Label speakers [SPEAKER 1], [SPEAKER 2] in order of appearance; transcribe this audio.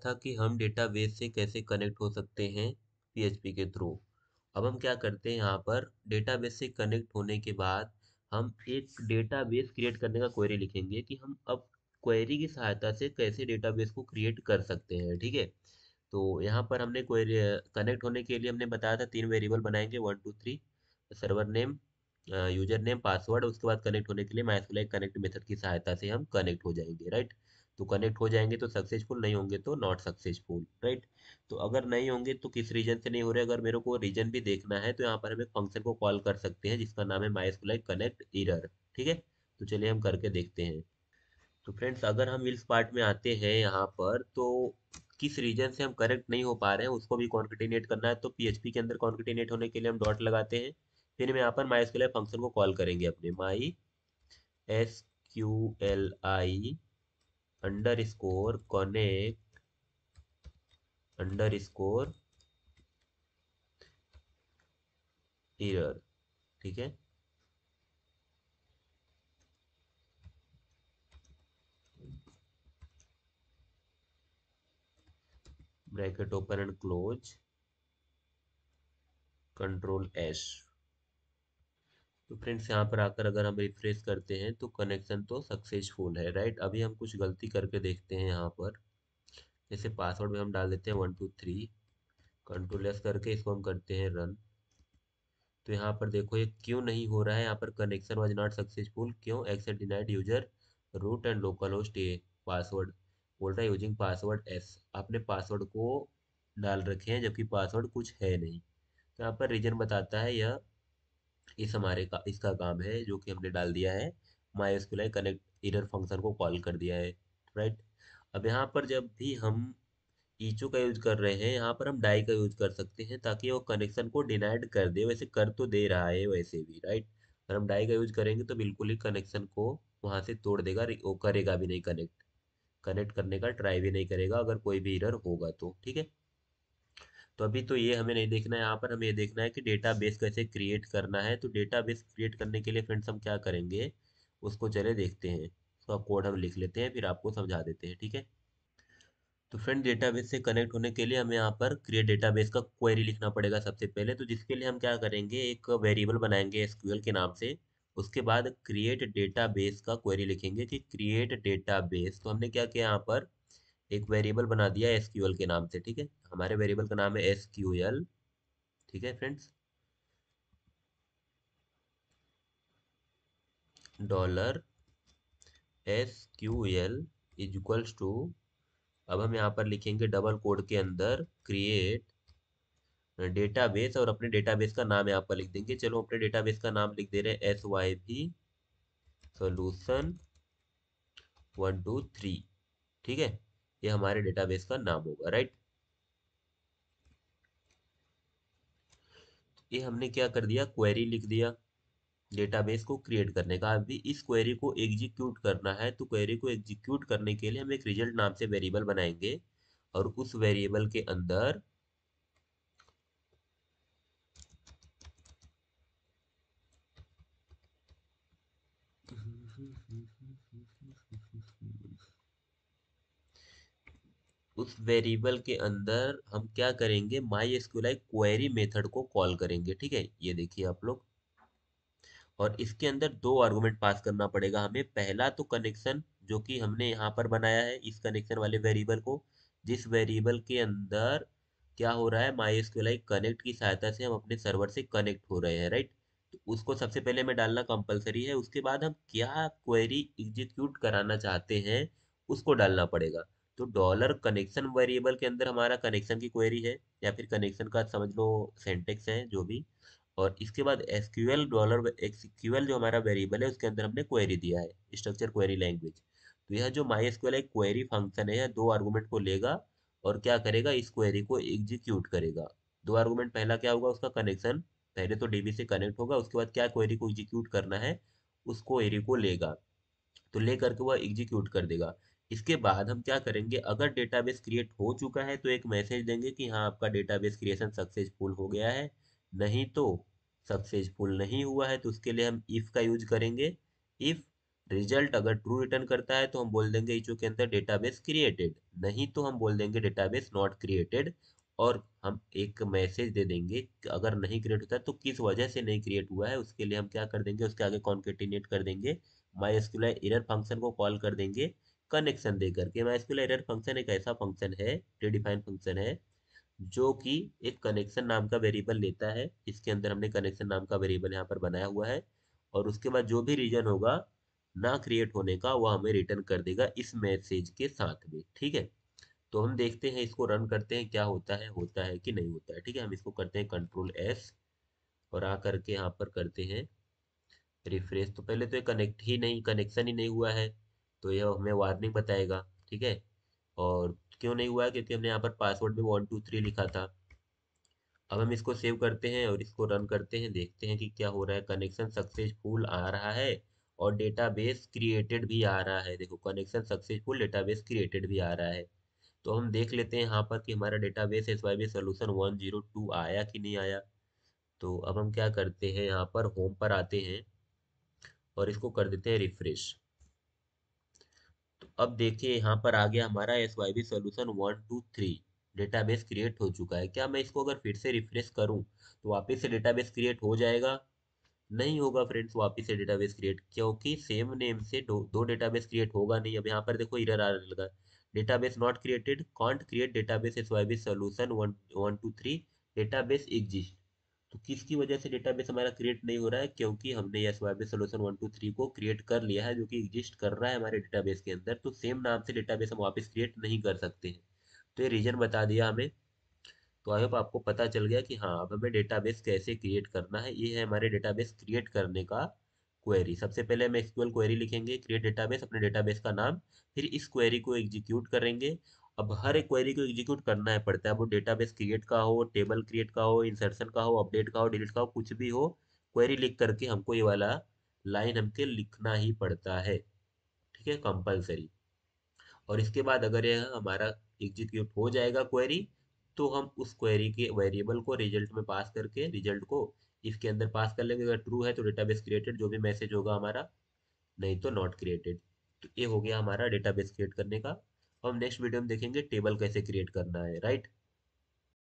[SPEAKER 1] था कि हम डेटाबेस से कैसे कनेक्ट हो सकते हैं पीएचपी के थ्रू। अब हम क्या करते हैं, यहाँ पर डेटाबेस से कनेक्ट होने के बाद हम एक डेटाबेस क्रिएट करने का क्वेरी लिखेंगे कि हम अब क्वेरी की सहायता से कैसे डेटाबेस को क्रिएट कर सकते हैं। ठीक है, तो यहाँ पर हमने क्वेरी कनेक्ट होने के लिए हमने बताया था 3 वेरिएबल बनाएंगे, 1 2 3, server name, user name, password. उसके बाद कनेक्ट होने के लिए MySQL कनेक्ट मेथड की सहायता से हम कनेक्ट हो जाएंगे, राइट। तो कनेक्ट हो जाएंगे तो सक्सेसफुल, नहीं होंगे तो नॉट सक्सेसफुल, राइट। तो अगर नहीं होंगे तो किस रीजन से नहीं हो रहे, अगर मेरे को रीजन भी देखना है तो यहाँ पर हम एक फंक्शन को कॉल कर सकते हैं जिसका नाम है MySQL कनेक्ट एरर। ठीक है, तो चलिए हम करके देखते हैं। तो फ्रेंड्स, अगर हम इस पार्ट में आते हैं यहाँ पर, तो किस रीजन से हम करेक्ट नहीं हो पा रहे हैं उसको भी कॉन्केटिनेट करना है। तो पीएचपी के अंदर कॉन्केटिनेट होने के लिए हम डॉट लगाते हैं, फिर हम यहाँ पर MySQL फंक्शन को कॉल करेंगे अपने MySQL under score connect under score error. ठीक है, bracket open and close, control S. तो फ्रेंड्स, यहाँ पर आकर अगर हम रिफ्रेश करते हैं तो कनेक्शन तो सक्सेसफुल है, राइट। अभी हम कुछ गलती करके देखते हैं यहाँ पर। जैसे पासवर्ड में हम डाल देते हैं 1 2 3, कंट्रोल एस करके इसको हम करते हैं रन। तो यहाँ पर देखो ये क्यों नहीं हो रहा है, यहाँ पर कनेक्शन वाज नॉट सक्सेसफुल। क्यों? Access denied user root and local host a, password बोल रहा है यूजिंग पासवर्ड एस। आपने पासवर्ड को डाल रखे हैं जबकि पासवर्ड कुछ है नहीं। तो यहाँ पर रीजन बताता है यह इस हमारे का इसका काम है जो कि हमने डाल दिया है, MySQL कनेक्ट एरर फंक्शन को कॉल कर दिया है, राइट। अब यहाँ पर जब भी हम ईचो का यूज कर रहे हैं, यहाँ पर हम डाई का यूज कर सकते हैं ताकि वो कनेक्शन को डिनाइड कर दे। वैसे कर तो दे रहा है वैसे भी, राइट। अगर हम डाई का यूज करेंगे तो बिल्कुल ही कनेक्शन को वहां से तोड़ देगा, वो करेगा भी नहीं कनेक्ट, कनेक्ट करने का ट्राई भी नहीं करेगा अगर कोई भी एरर होगा तो। ठीक है, तो अभी तो ये हमें नहीं देखना है, यहाँ पर हमें ये देखना है कि डेटाबेस कैसे क्रिएट करना है। तो डेटाबेस क्रिएट करने के लिए फ्रेंड्स हम क्या करेंगे उसको चले देखते हैं। उसका कोड हम लिख लेते हैं फिर आपको समझा देते हैं। ठीक है, तो फ्रेंड, डेटाबेस से कनेक्ट होने के लिए हमें यहाँ पर क्रिएट डेटाबेस का क्वेरी लिखना पड़ेगा सबसे पहले। तो जिसके लिए हम क्या करेंगे, एक वेरिएबल बनाएंगे एसक्यूएल के नाम से। उसके बाद क्रिएट डेटाबेस का क्वेरी लिखेंगे कि क्रिएट डेटाबेस। तो हमने क्या किया, यहाँ पर एक वेरिएबल बना दिया एसक्यूएल के नाम से। ठीक है, हमारे वेरिएबल का नाम है एसक्यूएल। ठीक है friends, dollar SQL is equals to, अब हम यहाँ पर लिखेंगे डबल कोड के अंदर क्रिएट डेटाबेस, और अपने डेटाबेस का नाम यहाँ पर लिख देंगे। चलो अपने डेटाबेस का नाम लिख दे रहे हैं SYV सोल्यूशन 1 2 3। ठीक है, ये हमारे डेटाबेस का नाम होगा, राइट। ये हमने क्या कर दिया, क्वेरी लिख दिया डेटाबेस को क्रिएट करने का। अभी इस क्वेरी को एग्जीक्यूट करना है, तो क्वेरी को एग्जीक्यूट करने के लिए हम एक रिजल्ट नाम से वेरिएबल बनाएंगे, और उस वेरिएबल के अंदर उस वेरिएबल के अंदर हम क्या करेंगे, MySQL क्वेरी मेथड को कॉल करेंगे। ठीक है, ये देखिए आप लोग, और इसके अंदर दो आर्गुमेंट पास करना पड़ेगा हमें। पहला तो कनेक्शन जो कि हमने यहाँ पर बनाया है, इस कनेक्शन वाले वेरिएबल को, जिस वेरिएबल के अंदर क्या हो रहा है, MySQL कनेक्ट की सहायता से हम अपने सर्वर से कनेक्ट हो रहे हैं, राइट। तो उसको सबसे पहले में डालना कंपलसरी है। उसके बाद हम क्या क्वेरी एग्जीक्यूट कराना चाहते हैं उसको डालना पड़ेगा। तो डॉलर कनेक्शन वेरिएबल के अंदर हमारा कनेक्शन की क्वेरी है, या फिर कनेक्शन का समझ लो सेंटेक्स है जो भी। और इसके बाद एसक्यूएल डॉलर एसक्यूएल जो हमारा वेरिएबल है उसके अंदर हमने क्वेरी दिया है, स्ट्रक्चर क्वेरी लैंग्वेज। तो यह जो MySQL एक क्वेरी फंक्शन है, यह दो आर्गुमेंट को लेगा और क्या करेगा, इस क्वेरी को एग्जीक्यूट करेगा। दो आर्गुमेंट, पहला क्या होगा, उसका कनेक्शन, पहले तो डीबी से कनेक्ट होगा, उसके बाद क्या क्वेरी को एग्जीक्यूट करना है, उस क्वेरी को लेगा। तो ले करके वह एग्जीक्यूट कर देगा। इसके बाद हम क्या करेंगे, अगर डेटाबेस क्रिएट हो चुका है तो एक मैसेज देंगे कि हाँ आपका डेटाबेस क्रिएशन सक्सेसफुल हो गया है। नहीं तो सक्सेसफुल नहीं हुआ है तो उसके लिए हम इफ का यूज करेंगे। इफ रिजल्ट अगर ट्रू रिटर्न करता है तो हम बोल देंगे इचो के अंदर डेटाबेस क्रिएटेड, नहीं तो हम बोल देंगे डेटाबेस नॉट क्रिएटेड। और हम एक मैसेज दे देंगे कि अगर नहीं क्रिएट होता है तो किस वजह से नहीं क्रिएट हुआ है, उसके लिए हम क्या कर देंगे, उसके आगे कॉन्केटिनेट कर देंगे, माई एसक्यूएल एरर फंक्शन को कॉल कर देंगे कनेक्शन दे करके। माई एसक्यूएल एरर फंक्शन एक ऐसा फंक्शन है, प्रीडिफाइंड फंक्शन है, जो कि एक कनेक्शन नाम का वेरिएबल लेता है। इसके अंदर हमने कनेक्शन नाम का वेरिएबल यहाँ पर बनाया हुआ है, और उसके बाद जो भी रीजन होगा ना क्रिएट होने का वो हमें रिटर्न कर देगा इस मैसेज के साथ में। ठीक है, तो हम देखते हैं, इसको रन करते हैं, क्या होता है कि नहीं होता है। ठीक है, हम इसको करते हैं कंट्रोल एस, और आ करके यहाँ पर करते हैं रिफ्रेश। तो पहले तो ये कनेक्शन ही नहीं हुआ है, तो ये हमें वार्निंग बताएगा। ठीक है, और क्यों नहीं हुआ है, क्योंकि हमने यहाँ पर पासवर्ड में 123 लिखा था। अब हम इसको सेव करते हैं और इसको रन करते हैं, देखते हैं कि क्या हो रहा है। कनेक्शन सक्सेसफुल आ रहा है और डेटाबेस क्रिएटेड भी आ रहा है। देखो, कनेक्शन सक्सेसफुल, डेटाबेस क्रिएटेड भी आ रहा है। तो हम देख लेते हैं यहाँ पर कि हमारा डेटाबेस SYB सोल्यूशन 102 आया कि नहीं आया। तो अब हम क्या करते हैं, यहाँ पर होम पर आते हैं और इसको कर देते हैं रिफ्रेश। तो अब देखिए यहाँ पर आ गया हमारा SYB सोल्यूशन 123, डेटाबेस क्रिएट हो चुका है। क्या मैं इसको अगर फिर से रिफ्रेश करूँ तो वापस से डेटाबेस क्रिएट हो जाएगा? नहीं होगा फ्रेंड्स, वापस से डेटाबेस क्रिएट, क्योंकि सेम नेम से दो डेटाबेस क्रिएट होगा नहीं। अब यहाँ पर देखो एरर आने लगा, database not created, can't create database SYB solution 123, database exist. तो किसकी वजह से डेटाबेस हमारा क्रिएट नहीं हो रहा है? क्योंकि हमने SYB सोल्यूशन 123 को क्रिएट कर लिया है, जो कि एग्जिस्ट कर रहा है हमारे डेटाबेस के अंदर। तो सेम नाम से डेटाबेस हम वापस क्रिएट नहीं कर सकते हैं। तो ये रीजन बता दिया हमें। तो आई होप आपको पता चल गया कि हाँ, अब हमें डेटाबेस कैसे क्रिएट करना है। ये है हमारे डेटाबेस क्रिएट करने का क्वेरी। सबसे पहले हम एसक्यूएल क्वेरी लिखेंगे, क्रिएट डेटाबेस, अपने डेटाबेस का नाम, फिर इस क्वेरी को एग्जीक्यूट करेंगे। अब हर एक क्वेरी को एग्जीक्यूट करना है पड़ता है, वो डेटाबेस क्रिएट का हो, टेबल क्रिएट का हो, इंसर्शन का हो, अपडेट का हो, डिलीट का हो, कुछ भी हो, क्वेरी लिख करके हमको ये वाला लाइन हमके लिखना ही पड़ता है। ठीक है, कंपलसरी। और इसके बाद अगर यह हमारा एग्जीक्यूट हो जाएगा क्वेरी, तो हम उस क्वेरी के वेरिएबल को रिजल्ट में पास करके रिजल्ट को इसके अंदर पास कर लेंगे। अगर ट्रू है तो डेटाबेस क्रिएटेड, जो भी मैसेज होगा हमारा, नहीं तो नॉट क्रिएटेड। तो ये हो गया हमारा डेटाबेस क्रिएट करने का। हम नेक्स्ट वीडियो में देखेंगे टेबल कैसे क्रिएट करना है, राइट।